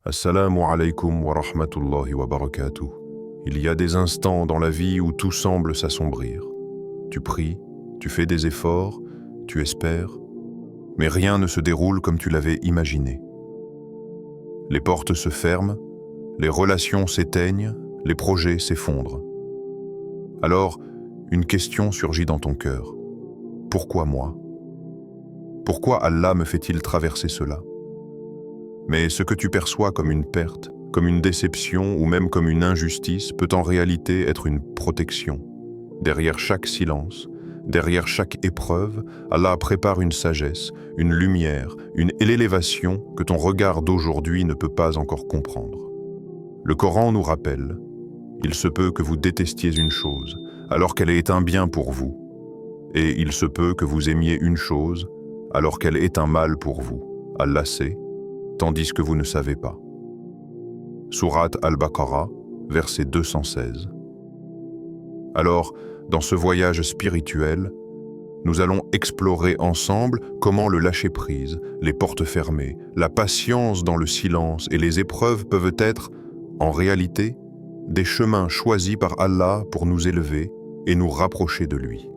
Assalamu alaikum wa rahmatullahi wa barakatuh. Il y a des instants dans la vie où tout semble s'assombrir. Tu pries, tu fais des efforts, tu espères, mais rien ne se déroule comme tu l'avais imaginé. Les portes se ferment, les relations s'éteignent, les projets s'effondrent. Alors, une question surgit dans ton cœur. Pourquoi moi? Pourquoi Allah me fait-il traverser cela? Mais ce que tu perçois comme une perte, comme une déception ou même comme une injustice peut en réalité être une protection. Derrière chaque silence, derrière chaque épreuve, Allah prépare une sagesse, une lumière, une élévation que ton regard d'aujourd'hui ne peut pas encore comprendre. Le Coran nous rappelle, il se peut que vous détestiez une chose, alors qu'elle est un bien pour vous, et il se peut que vous aimiez une chose, alors qu'elle est un mal pour vous. Allah sait, tandis que vous ne savez pas. Sourate Al-Baqarah, verset 216. Alors, dans ce voyage spirituel, nous allons explorer ensemble comment le lâcher-prise, les portes fermées, la patience dans le silence et les épreuves peuvent être, en réalité, des chemins choisis par Allah pour nous élever et nous rapprocher de lui.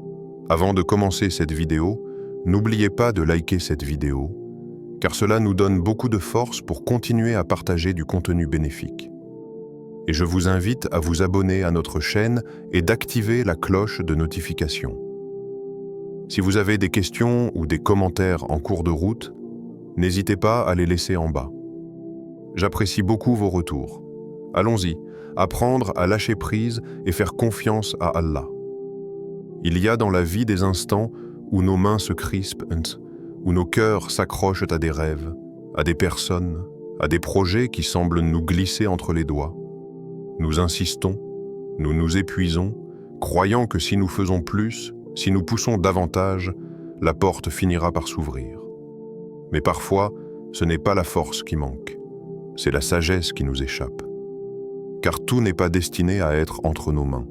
Avant de commencer cette vidéo, n'oubliez pas de liker cette vidéo, car cela nous donne beaucoup de force pour continuer à partager du contenu bénéfique. Et je vous invite à vous abonner à notre chaîne et d'activer la cloche de notification. Si vous avez des questions ou des commentaires en cours de route, n'hésitez pas à les laisser en bas. J'apprécie beaucoup vos retours. Allons-y, apprendre à lâcher prise et faire confiance à Allah. Il y a dans la vie des instants où nos mains se crispent, où nos cœurs s'accrochent à des rêves, à des personnes, à des projets qui semblent nous glisser entre les doigts. Nous insistons, nous nous épuisons, croyant que si nous faisons plus, si nous poussons davantage, la porte finira par s'ouvrir. Mais parfois, ce n'est pas la force qui manque, c'est la sagesse qui nous échappe. Car tout n'est pas destiné à être entre nos mains.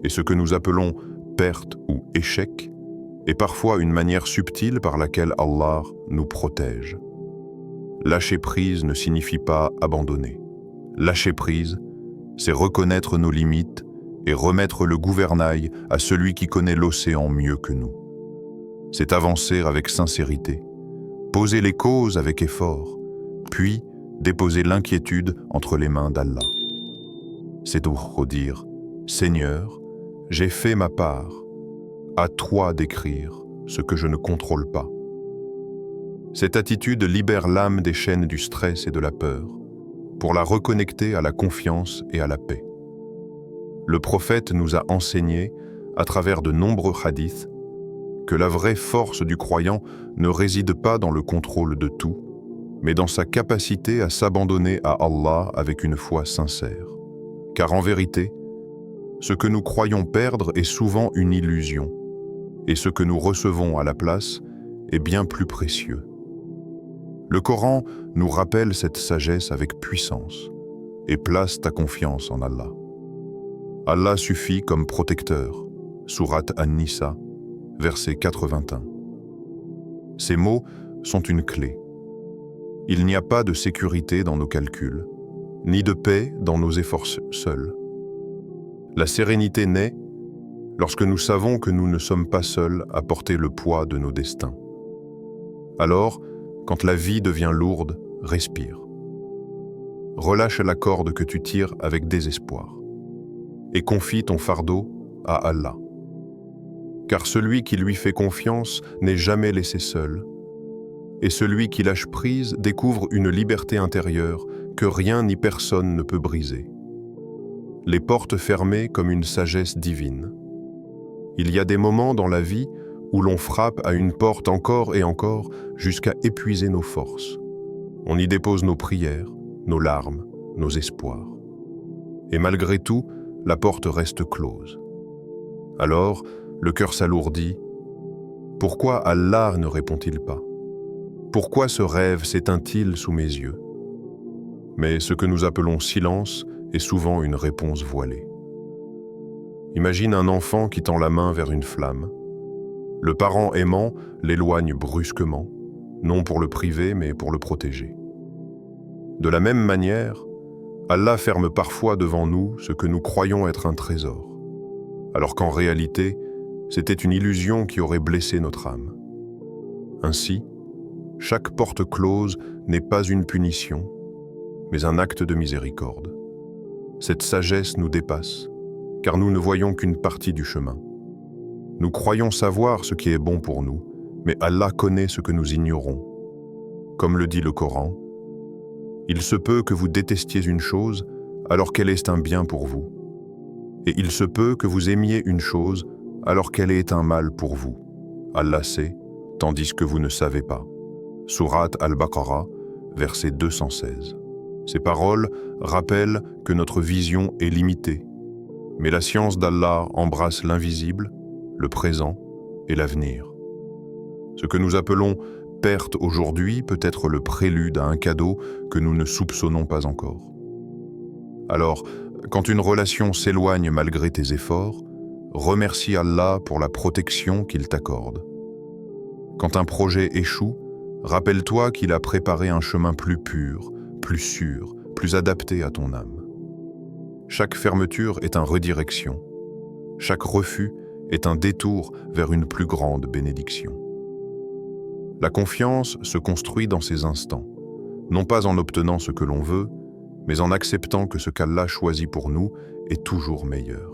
Et ce que nous appelons perte ou échec est parfois une manière subtile par laquelle Allah nous protège. Lâcher prise ne signifie pas abandonner. Lâcher prise, c'est reconnaître nos limites et remettre le gouvernail à celui qui connaît l'océan mieux que nous. C'est avancer avec sincérité, poser les causes avec effort, puis déposer l'inquiétude entre les mains d'Allah. C'est pour dire « Seigneur, j'ai fait ma part, à toi d'écrire ce que je ne contrôle pas. » Cette attitude libère l'âme des chaînes du stress et de la peur, pour la reconnecter à la confiance et à la paix. Le prophète nous a enseigné, à travers de nombreux hadiths, que la vraie force du croyant ne réside pas dans le contrôle de tout, mais dans sa capacité à s'abandonner à Allah avec une foi sincère. Car en vérité, ce que nous croyons perdre est souvent une illusion, et ce que nous recevons à la place est bien plus précieux. Le Coran nous rappelle cette sagesse avec puissance et place ta confiance en Allah. Allah suffit comme protecteur, sourate An-Nisa, verset 81. Ces mots sont une clé. Il n'y a pas de sécurité dans nos calculs, ni de paix dans nos efforts seuls. La sérénité naît lorsque nous savons que nous ne sommes pas seuls à porter le poids de nos destins. Alors, quand la vie devient lourde, respire. Relâche la corde que tu tires avec désespoir et confie ton fardeau à Allah. Car celui qui lui fait confiance n'est jamais laissé seul, et celui qui lâche prise découvre une liberté intérieure que rien ni personne ne peut briser. Les portes fermées comme une sagesse divine. Il y a des moments dans la vie où l'on frappe à une porte encore et encore jusqu'à épuiser nos forces. On y dépose nos prières, nos larmes, nos espoirs. Et malgré tout, la porte reste close. Alors, le cœur s'alourdit. Pourquoi Allah ne répond-il pas? Pourquoi ce rêve s'éteint-il sous mes yeux? Mais ce que nous appelons silence est souvent une réponse voilée. Imagine un enfant qui tend la main vers une flamme. Le parent aimant l'éloigne brusquement, non pour le priver mais pour le protéger. De la même manière, Allah ferme parfois devant nous ce que nous croyons être un trésor, alors qu'en réalité, c'était une illusion qui aurait blessé notre âme. Ainsi, chaque porte close n'est pas une punition, mais un acte de miséricorde. Cette sagesse nous dépasse, car nous ne voyons qu'une partie du chemin. Nous croyons savoir ce qui est bon pour nous, mais Allah connaît ce que nous ignorons. Comme le dit le Coran, « Il se peut que vous détestiez une chose alors qu'elle est un bien pour vous, et il se peut que vous aimiez une chose alors qu'elle est un mal pour vous. Allah sait, tandis que vous ne savez pas. » Sourate Al-Baqarah, verset 216. Ces paroles rappellent que notre vision est limitée, mais la science d'Allah embrasse l'invisible, le présent et l'avenir. Ce que nous appelons perte aujourd'hui peut être le prélude à un cadeau que nous ne soupçonnons pas encore. Alors, quand une relation s'éloigne malgré tes efforts, remercie Allah pour la protection qu'il t'accorde. Quand un projet échoue, rappelle-toi qu'il a préparé un chemin plus pur, plus sûr, plus adapté à ton âme. Chaque fermeture est une redirection. Chaque refus est un détour vers une plus grande bénédiction. La confiance se construit dans ces instants, non pas en obtenant ce que l'on veut, mais en acceptant que ce qu'Allah choisit pour nous est toujours meilleur.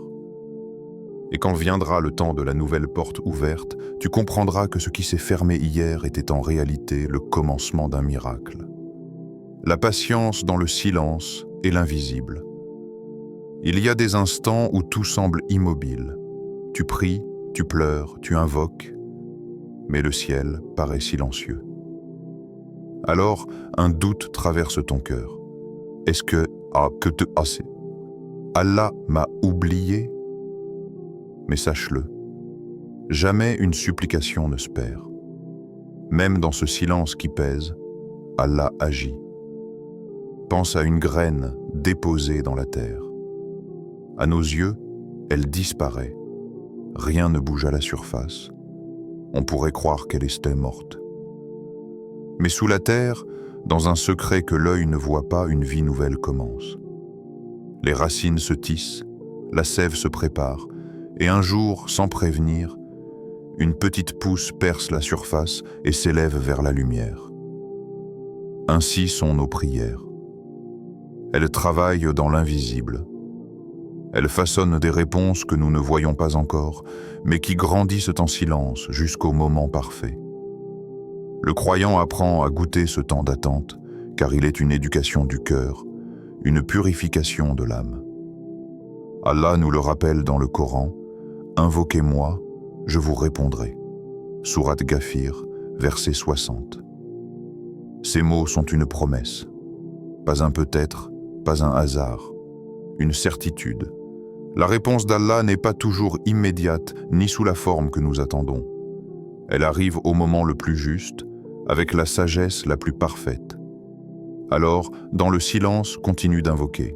Et quand viendra le temps de la nouvelle porte ouverte, tu comprendras que ce qui s'est fermé hier était en réalité le commencement d'un miracle. La patience dans le silence et l'invisible. Il y a des instants où tout semble immobile. Tu pries, tu pleures, tu invoques, mais le ciel paraît silencieux. Alors, un doute traverse ton cœur. Est-ce que Allah m'a oublié? Mais sache-le, jamais une supplication ne se perd. Même dans ce silence qui pèse, Allah agit. Pense à une graine déposée dans la terre. À nos yeux, elle disparaît. Rien ne bouge à la surface. On pourrait croire qu'elle est morte. Mais sous la terre, dans un secret que l'œil ne voit pas, une vie nouvelle commence. Les racines se tissent, la sève se prépare, et un jour, sans prévenir, une petite pousse perce la surface et s'élève vers la lumière. Ainsi sont nos prières. Elles travaillent dans l'invisible. Elles façonnent des réponses que nous ne voyons pas encore, mais qui grandissent en silence jusqu'au moment parfait. Le croyant apprend à goûter ce temps d'attente, car il est une éducation du cœur, une purification de l'âme. Allah nous le rappelle dans le Coran, « Invoquez-moi, je vous répondrai » Sourate Ghafir, verset 60. Ces mots sont une promesse, pas un peut-être, pas un hasard, une certitude. La réponse d'Allah n'est pas toujours immédiate, ni sous la forme que nous attendons. Elle arrive au moment le plus juste, avec la sagesse la plus parfaite. Alors, dans le silence, continue d'invoquer.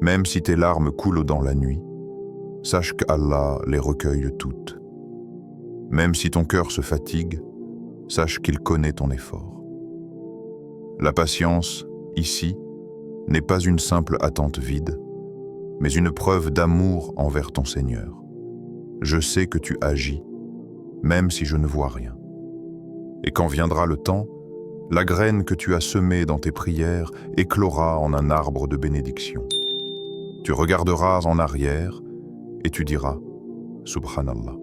Même si tes larmes coulent dans la nuit, sache qu'Allah les recueille toutes. Même si ton cœur se fatigue, sache qu'il connaît ton effort. La patience, ici, n'est pas une simple attente vide, mais une preuve d'amour envers ton Seigneur. Je sais que tu agis, même si je ne vois rien. Et quand viendra le temps, la graine que tu as semée dans tes prières éclora en un arbre de bénédiction. Tu regarderas en arrière et tu diras « Subhanallah ».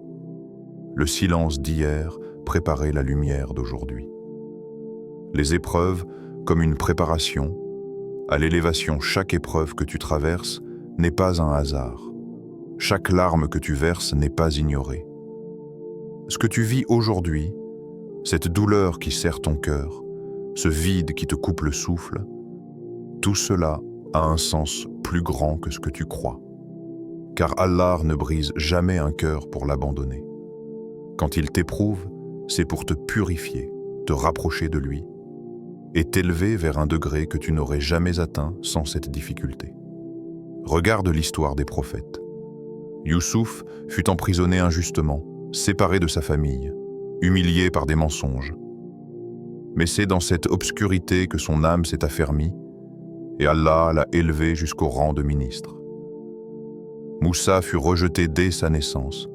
Le silence d'hier préparait la lumière d'aujourd'hui. Les épreuves, comme une préparation, à l'élévation, chaque épreuve que tu traverses n'est pas un hasard. Chaque larme que tu verses n'est pas ignorée. Ce que tu vis aujourd'hui, cette douleur qui serre ton cœur, ce vide qui te coupe le souffle, tout cela a un sens plus grand que ce que tu crois. Car Allah ne brise jamais un cœur pour l'abandonner. Quand il t'éprouve, c'est pour te purifier, te rapprocher de lui et t'élever vers un degré que tu n'aurais jamais atteint sans cette difficulté. Regarde l'histoire des prophètes. Youssouf fut emprisonné injustement, séparé de sa famille, humilié par des mensonges. Mais c'est dans cette obscurité que son âme s'est affermie et Allah l'a élevé jusqu'au rang de ministre. Moussa fut rejeté dès sa naissance,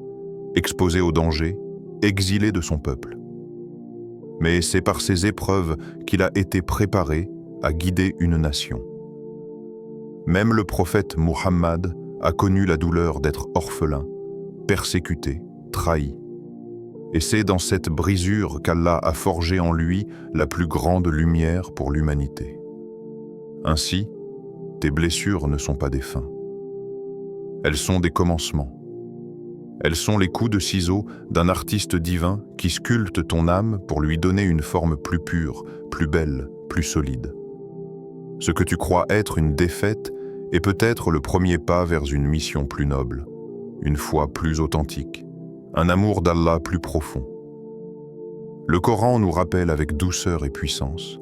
exposé au danger, exilé de son peuple. Mais c'est par ces épreuves qu'il a été préparé à guider une nation. Même le prophète Muhammad a connu la douleur d'être orphelin, persécuté, trahi. Et c'est dans cette brisure qu'Allah a forgé en lui la plus grande lumière pour l'humanité. Ainsi, tes blessures ne sont pas des fins. Elles sont des commencements. Elles sont les coups de ciseaux d'un artiste divin qui sculpte ton âme pour lui donner une forme plus pure, plus belle, plus solide. Ce que tu crois être une défaite est peut-être le premier pas vers une mission plus noble, une foi plus authentique, un amour d'Allah plus profond. Le Coran nous rappelle avec douceur et puissance: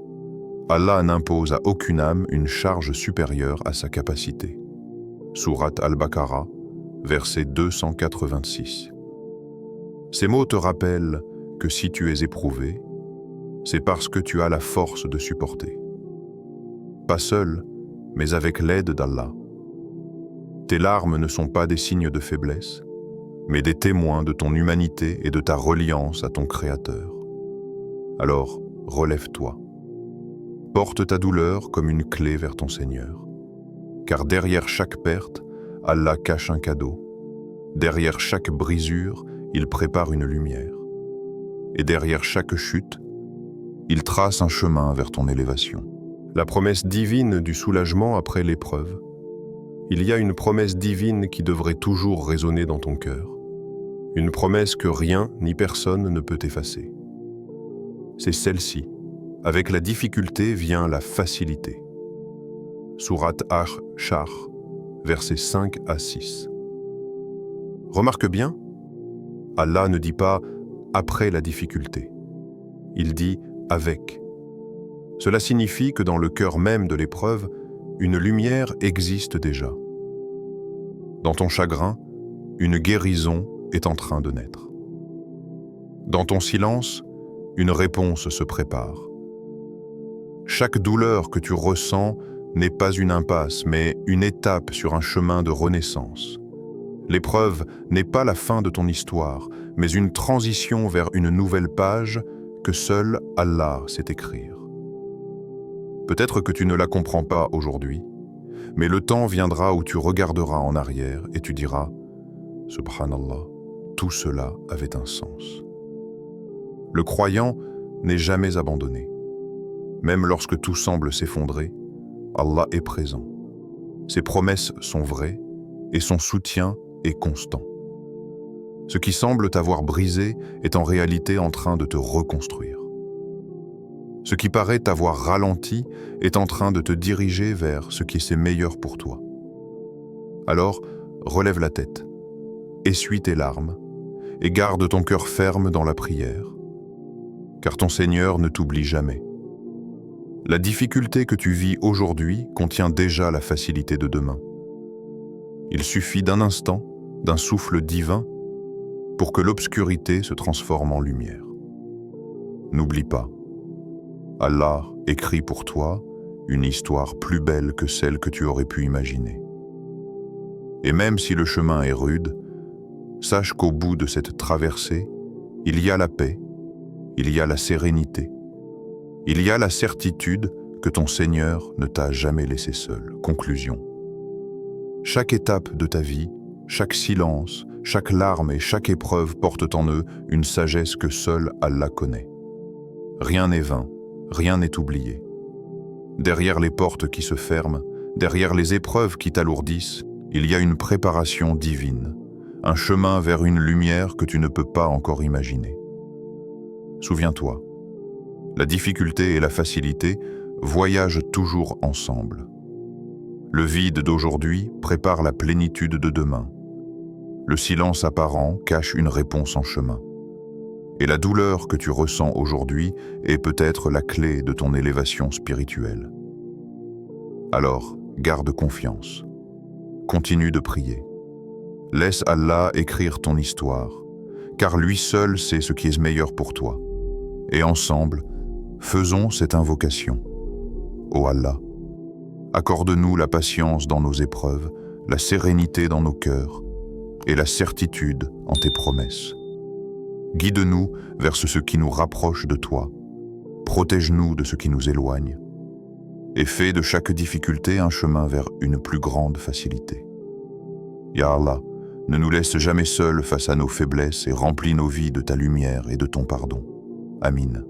Allah n'impose à aucune âme une charge supérieure à sa capacité. Sourate Al-Baqarah, verset 286. Ces mots te rappellent que si tu es éprouvé, c'est parce que tu as la force de supporter. Pas seul, mais avec l'aide d'Allah. Tes larmes ne sont pas des signes de faiblesse, mais des témoins de ton humanité et de ta reliance à ton Créateur. Alors, relève-toi. Porte ta douleur comme une clé vers ton Seigneur. Car derrière chaque perte, Allah cache un cadeau. Derrière chaque brisure, il prépare une lumière. Et derrière chaque chute, il trace un chemin vers ton élévation. La promesse divine du soulagement après l'épreuve. Il y a une promesse divine qui devrait toujours résonner dans ton cœur. Une promesse que rien ni personne ne peut effacer. C'est celle-ci. Avec la difficulté vient la facilité. Sourate Ash-Shar, versets 5 à 6. Remarque bien, Allah ne dit pas « après la difficulté ». Il dit « avec ». Cela signifie que dans le cœur même de l'épreuve, une lumière existe déjà. Dans ton chagrin, une guérison est en train de naître. Dans ton silence, une réponse se prépare. Chaque douleur que tu ressens n'est pas une impasse, mais une étape sur un chemin de renaissance. L'épreuve n'est pas la fin de ton histoire, mais une transition vers une nouvelle page que seul Allah sait écrire. Peut-être que tu ne la comprends pas aujourd'hui, mais le temps viendra où tu regarderas en arrière et tu diras « Subhanallah, tout cela avait un sens ». Le croyant n'est jamais abandonné. Même lorsque tout semble s'effondrer, Allah est présent. Ses promesses sont vraies et son soutien est constant. Ce qui semble t'avoir brisé est en réalité en train de te reconstruire. Ce qui paraît t'avoir ralenti est en train de te diriger vers ce qui est meilleur pour toi. Alors, relève la tête, essuie tes larmes et garde ton cœur ferme dans la prière, car ton Seigneur ne t'oublie jamais. La difficulté que tu vis aujourd'hui contient déjà la facilité de demain. Il suffit d'un instant, d'un souffle divin, pour que l'obscurité se transforme en lumière. N'oublie pas, Allah écrit pour toi une histoire plus belle que celle que tu aurais pu imaginer. Et même si le chemin est rude, sache qu'au bout de cette traversée, il y a la paix, il y a la sérénité, il y a la certitude que ton Seigneur ne t'a jamais laissé seul. Conclusion. Chaque étape de ta vie, chaque silence, chaque larme et chaque épreuve portent en eux une sagesse que seul Allah connaît. Rien n'est vain, rien n'est oublié. Derrière les portes qui se ferment, derrière les épreuves qui t'alourdissent, il y a une préparation divine, un chemin vers une lumière que tu ne peux pas encore imaginer. Souviens-toi, la difficulté et la facilité voyagent toujours ensemble. Le vide d'aujourd'hui prépare la plénitude de demain. Le silence apparent cache une réponse en chemin. Et la douleur que tu ressens aujourd'hui est peut-être la clé de ton élévation spirituelle. Alors, garde confiance. Continue de prier. Laisse Allah écrire ton histoire, car lui seul sait ce qui est meilleur pour toi. Et ensemble, faisons cette invocation. Ô Allah, Accorde-nous la patience dans nos épreuves, la sérénité dans nos cœurs et la certitude en tes promesses. Guide-nous vers ce qui nous rapproche de toi, protège-nous de ce qui nous éloigne, et fais de chaque difficulté un chemin vers une plus grande facilité. Ya Allah, ne nous laisse jamais seuls face à nos faiblesses et remplis nos vies de ta lumière et de ton pardon. Amin.